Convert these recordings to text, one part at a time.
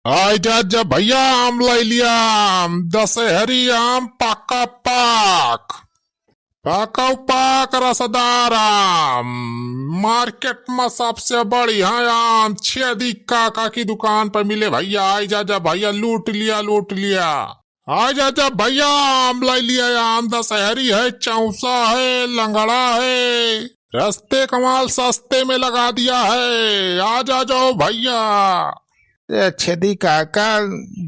आजा जा भैया आम लै लिया। दशहरी आम पाका पाक पाका पाक रसदार आम। मार्केट में सबसे बढ़िया आम छेदी काका की दुकान पर मिले भैया। आजा जा भैया लूट लिया लूट लिया। आजा जा भैया आम लै लिया। आम दशहरी है, चौसा है, लंगड़ा है, रस्ते कमाल सस्ते में लगा दिया है। आजा जाओ भैया। छेदी काका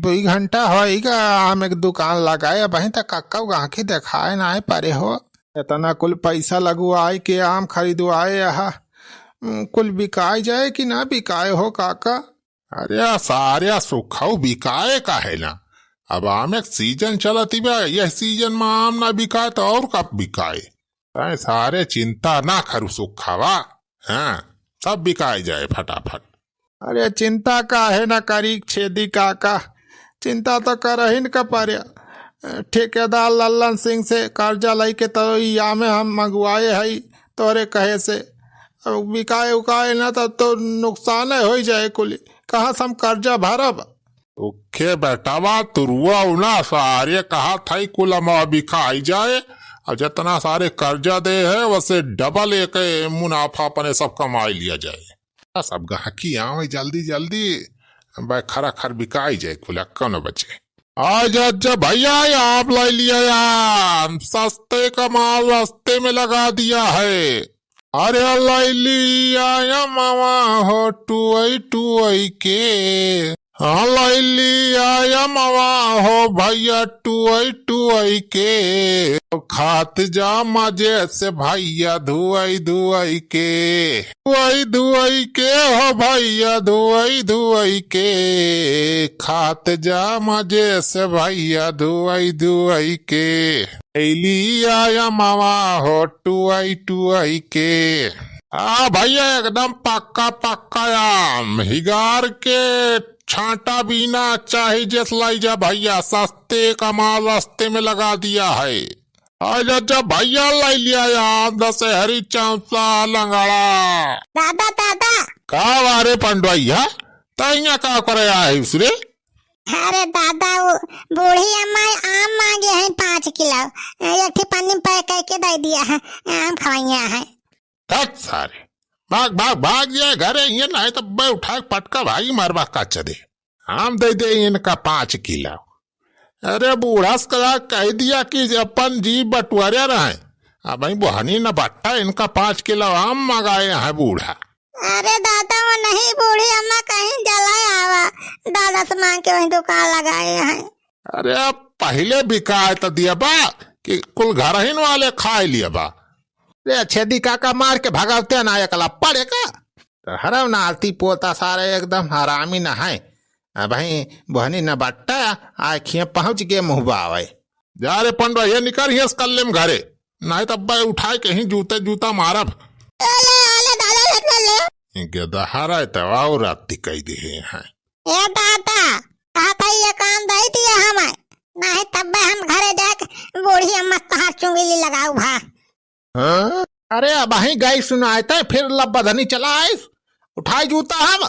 2 घंटा होइगा आम एक दुकान लगाए वहीं तक काका गांकी देखाए ना पारे हो। इतना कुल पैसा लगुआए के आम खरीदवाए यहाँ कुल बिकाए जाए कि ना बिकाए हो काका? अरे सारे सुखाऊ बिकाए का है ना। अब आम एक सीजन चलती बा, यह सीजन में आम ना बिकाए तो और कब बिकाए। सारे चिंता ना करू सुखावा, हाँ सब बिकाए जाए फटाफट। अरे चिंता का है ना करी छेदी काका, चिंता तो कर ही न का पारे। ठेकेदार लल्लन सिंह से कर्जा लाई के तो आमे हम मंगवाए है तोरे कहे से। अब बिकाए उकाए ना तो नुकसान हो जाए कुल। कहाँ से हम कर्जा भरब? ओके बेटावा तुरुआ उना सारे कहा था कुल बिकाई जाए और जितना सारे कर्जा दे है वैसे डबल एक मुनाफा अपने सब कमाई लिया जाए। सब गाहकी आओ जल्दी जल्दी खरा खर बिकाई जाए कुल कौन बचे। आज भैया आप लै लिया यार, सस्ते का माल रास्ते में लगा दिया है। अरे लै लिया मामा हो टुई टुई के। हाँ लै लिया मामा हो भैया टुई टुई के। खात जा मजे से भैया धुआई धुआई के। धुआई धुआई के हो भैया धुआई धुआई के। खात जा मजे से भैया धुआई धुआई के। लिया मामा हो टुआई टुआई के। भैया एकदम पक्का पक्का आम हिगार के छांटा बीना चाहे जस लाई जा भैया। सस्ते का माल रास्ते में लगा दिया है। आज जब भैया लाई लिया यार दशहरी चौसा लंगड़ा। दादा दादा का वारे पंडवैया तैया का करे आए उसरे? अरे दादा वो बूढ़ी अम्मा आम मांगे हैं 5 किलो। एक पन्नी में पैक करके दे दिया है, आम खवाइया है। सारे भाग भाग भाग जाए घरे ये नहीं तो मैं उठा पटका भाई मारवा का दे। आम दे दे इनका 5 किलो। अरे बूढ़ा कह दिया कि अपन जी बटुआरे रहे। अब भाई बुहानी न बट्टा इनका 5 किलो आम मंगाए हैं बूढ़ा। अरे दादा वो नहीं, बूढ़ी अम्मा कहीं जलाए आवा, दादा से मांग के वही दुकान लगाए हैं। अरे अब पहले बिकाए तो दिया बा कि कुल घर ही वाले खाए लिया बा। रे छेदी काका मार के भगावते ना एकला पड़ेगा। तो हरव ना आरती पोता सारे एकदम हरामी न है। भाई बहनी न बट्टा आखियां पहुंच के मुहबा आवे। जा रे पंडवा ये निकर ही कल में घरे नहीं तब उठाए कहीं जूते जूता मारब। गदहारा तो रात कही दे हैं। ए दादा कहा ये काम दे दिया हमें, नहीं तब हम घरे जाके बूढ़ी अम्मा कहा चुंगली लगाऊ भा। हाँ? अरे अब ही गई सुनाए थे फिर लबधनी चला आए उठाए जूता हम।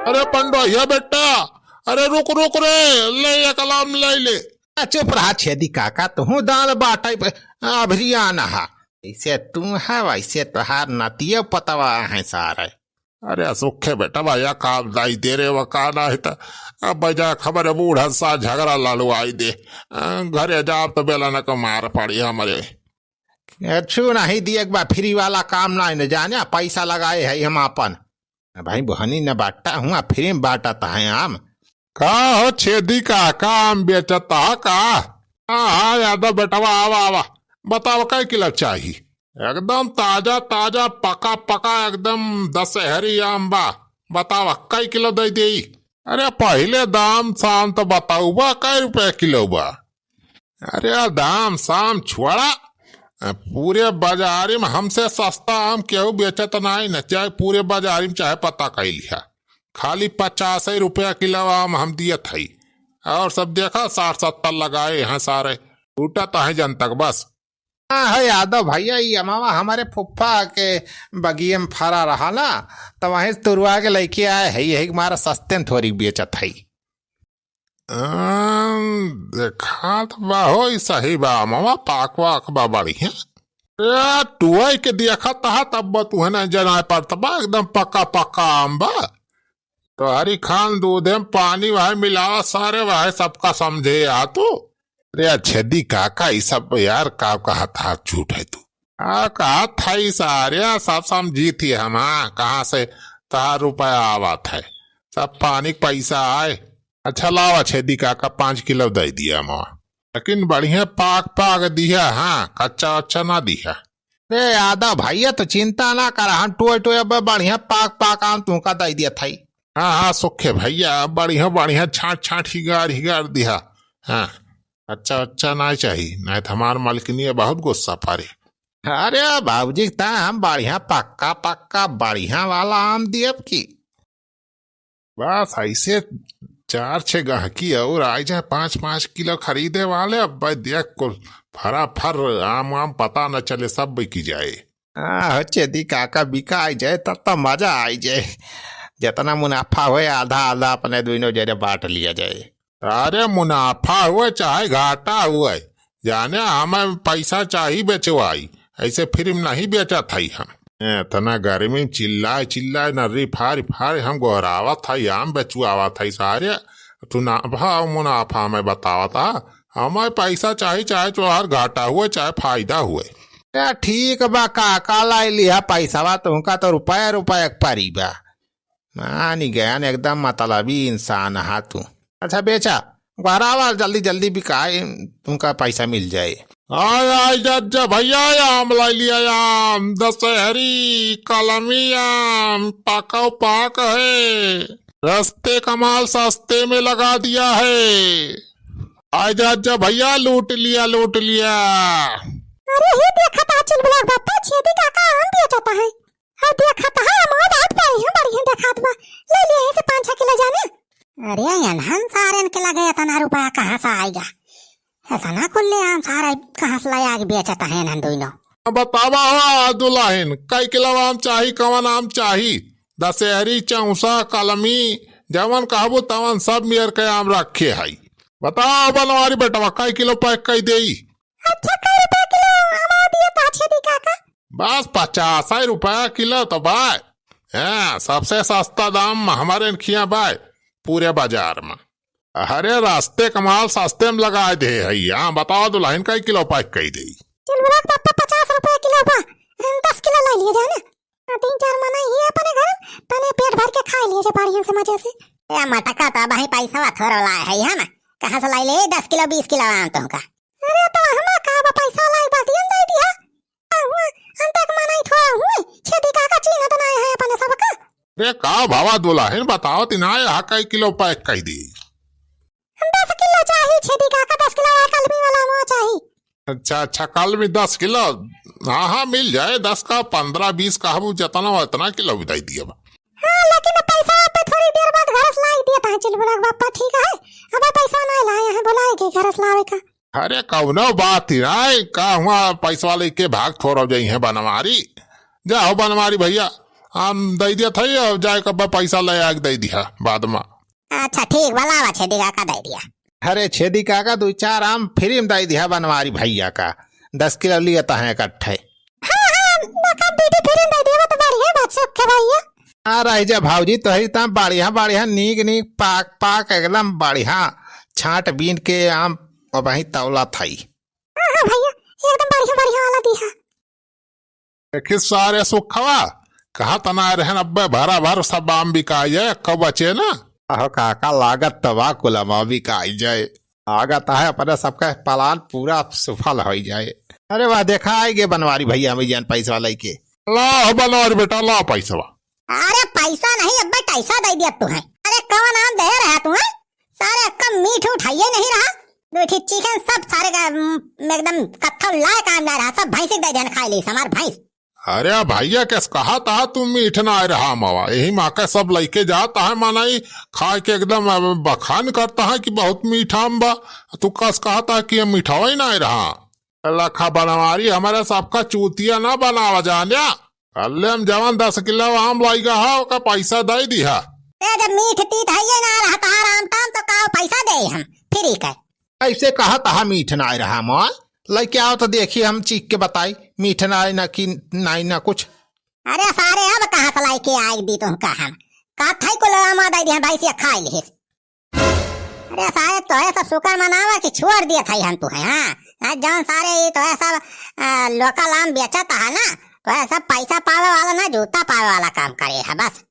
अरे पंडवा ये बेटा अरे रुक रुक रे ले ये कलाम ले ले। चुप रहा छेदी काका तू दाल बाटे अभियान हा। ऐसे तू है वैसे तुहार नतिया पतवा है सारे। अरे सुखे बेटा भैया काम दाई दे रे वकाना है तो अब बजा खबर बूढ़ा सा झगड़ा लालू आई दे घरे जा तो बेला न को मार पड़ी हमारे। छू नहीं दिए एक बार फ्री वाला काम ना न जाने पैसा लगाए है हम अपन। भाई बहनी न बांटता हूँ फ्री में बांटता है आम। का हो छेदी का काम बेचता का? हाँ यादव बेटवा आवा आवा बताओ कै किलो चाहिए? एकदम ताजा ताजा पका पका एकदम दशहरी आम बा। बताओ कै किलो दे दे? अरे पहले दाम शाम तो बताऊ बा कै रुपए किलो बा? अरे दाम शाम छोड़ा पूरे बाजारी में हमसे सस्ता आम केहू बेचत नहीं न। चाहे पूरे बाजारी में चाहे पता कही लिया खाली 50 रुपया किलो आम हम दिए थे और सब देखा 60-70 लगाए हैं सारे। टूटा तो है जनतक बस। हाँ है यादव भैया, ये मामा हमारे फुफ्फा के बगिए में फरा रहा ना, तो वहीं से तुरवा के लेके आए है, यही हमारा सस्ते में थोड़ी बेचत है। देखा तो बा हो सही बा मामा, पाकवा अखबा बढ़िया टुआई के देखा तहा तब तू है ना जना पर तबा एकदम पक्का पक्का आम बा। तो हरी खान दूध में पानी वह मिला सारे वह सबका समझे या तू। अरे छेदी काका ये सब यार का कहा था झूठ है तू। कहा था ही सारे सब समझी थी हम। कहाँ से तहा रुपया आवत है, सब पानी का पैसा आए। अच्छा लावा छेदी काका 5 किलो दे दिया माँ, लेकिन बढ़िया पाक पाक दिया। हाँ कच्चा अच्छा ना दिया। रे यादव भैया तो चिंता ना कर, हम टोए टोए बढ़िया पाक पाक आम तुमका दे दिया था। हाँ हाँ सुखे भैया बढ़िया बढ़िया छाट छाट हिगार दिया। हाँ अच्छा अच्छा ना चाहिए, नहीं तो हमार मालकिनी बहुत गुस्सा पारे। अरे बाबूजी ता हम बढ़िया पक्का पक्का बढ़िया वाला आम दिए की। बस ऐसे 4-6 गहकी और आ जाए 5-5 किलो खरीदे वाले। अब भाई देख कुल फरा फर आम पता न चले सब बिकी जाए। हाँ चेदी काका बिका आ जाए तब तो मजा आ जाए। जितना मुनाफा हुए आधा आधा अपने दोनों जरे बांट लिया जाए। अरे मुनाफा हुए चाहे घाटा हुए, जाने हमें पैसा चाहिए बेचवाई, ऐसे फ्री में नहीं बेचा था हम। इतना गर्मी चिल्लाए चिल्लाए नर्री फार फार हम गोहरावा था, आम बेचुआवा था सारे। तू मुनाफा में बतावा था, हमें पैसा चाहिए चाहे चोहर घाटा हुए चाहे फायदा हुए। ठीक बा काका लाई लिया पैसा बा तुमका तो रुपया पारी बा। मानी गया न एकदम मतलबी इंसान हा तू। अच्छा बेचा गहरावा जल्दी जल्दी बिकाए, तुमका पैसा मिल जाए। आय जज्जा भैया आम ला लिया, आम दशहरी कलमी आम पाका पाक है, रस्ते कमाल सस्ते में लगा दिया है। आय जज्जा भैया लूट लिया। अरे ये देखा था चुलबुला बापा छेदी काका आम बेचता है। हाँ देखा था हमारा बात पाई है बढ़िया देखा था, ले लिया है से 5-6 किलो जाने। अरे यनहन सारे के लगे इतना रुपया कहाँ से आएगा, इतना खुले आम सारा कहाँ से लाया के बेचता है यनहन दोनों। बतावा हो दुल्हन कई किलो आम चाही, कवन आम चाही? दशहरी चौसा कलमी जवन कहबो तवन सब मेयर के आम रखे है। बताओ बनवारी बेटवा कई किलो पैक कई दे? अच्छा कई रुपया किलो आम दिया था छेदी काका? बस 50 रुपया किलो तो बाय। सबसे सस्ता दाम हमारे खिया बाय पूरे बाजार में। अरे रास्ते कमाल सस्ते में लगा दे है। यहाँ बताओ दुल्हन कई किलो पैक कई दे? चुलबुला पापा 50 रुपया किलो बा, 10 किलो ला लिए जाना। 3-4 मना ही अपने घर तने पेट भर के खा लिए बढ़िया से मजे से। या मटका तो भाई पैसा थोड़ा लाए है यहाँ ना, कहाँ से लाई ले 10 किलो 20 किलो आम तुमका? अरे तो हम का पैसा लाई बातियन दे दिया अंतक मनाई थोड़ा हुए छेदी काका चीना तो नहीं है अपने सबका। रे का भावा दुल्हन बताओ तिनाए हा कई किलो पैक कई दी? 10 किलो चाहिए छेदी काका, 10 किलो कलमी वाला मुआ चाहिए। अच्छा कल भी 10 किलो? हाँ मिल जाए, 10 का 15-20 का हम जितना इतना किलो भी दे दिया। हाँ लेकिन पैसा पे थोड़ी देर बाद घर से लाई दिया था चुलबुला बापा, ठीक है? अब पैसा नहीं लाए हैं, बुलाए के घर से लावे का। अरे कौनो बात ही नहीं, का हुआ पैसा लेके भाग थोड़ा जाई है बनवारी। जाओ बनवारी भैया आम दे दिया था, और जाए कब पैसा ले आके दे दिया बाद में। अच्छा ठीक भला छेदी काका दे दिया। अरे छेदी काका 2-4 आम फ्री में दे दिया बनवारी भैया का, 10 किलो लिया था इकट्ठे। रह जा भाजी तो बढ़िया नीक पाक पाक एकदम बढ़िया छाट बीन के आम और वही तौला थाई। भैया एकदम बढ़िया वाला दिया। सारे सुखवा कहा तना रहन अब्बे भरा भर सब आम बिकाई जाए, कब बचे ना। आहो काका लागत तबा कुलमा बिकाई जाए, लागत है अपने सबका प्लान पूरा सफल हो जाए। अरे वाह देखा आएगे बनवारी भैया में जान पैसा लेके। ला बनवारी बेटा ला पैसा। अरे पैसा नहीं अब्बा पैसा दे दिया तू है। अरे कौन आम दे रहा तू है? सारे कम मीठ उठाइए नहीं रहा, दूठी चिकन सब सारे का एकदम कत्थल लाए काम जा रहा, सब भैंस दे देन खाई ली हमार भैंस। अरे भैया कैस कहा था तुम मीठ ना आ रहा मावा, यही माँ का सब लेके जाता है मानाई खा के एकदम बखान करता है कि बहुत मीठा आम बा। तू कस कहा था कि मीठा ही ना आ रहा। लखा बनवारी हमारे सबका चूतिया ना बनावा जाने। कल हम जवान 10 किलो आम लाइगा हा का पैसा दे दिया। जब मीठ तीत है ये ना रहता आराम टाम तो का पैसा दे हम फ्री कर। ऐसे कहा तहा मीठ ना रहा मोय लेके आओ तो देखिए हम चीख के बताई मीठ ना ना कि नहीं ना कुछ। अरे सारे अब कहाँ से लाई के आग दी तुम का हम का थाई को लगा मा दे दिया भाई से खा ली। अरे सारे तो है सब शुक्र मनावा कि छोड़ दिया था हम तो है। हाँ जौन सारे ये तो है सब लोकल आम बेचा था ना तो है सब पैसा पावे वाला ना जूता पावे वाला काम करे है बस।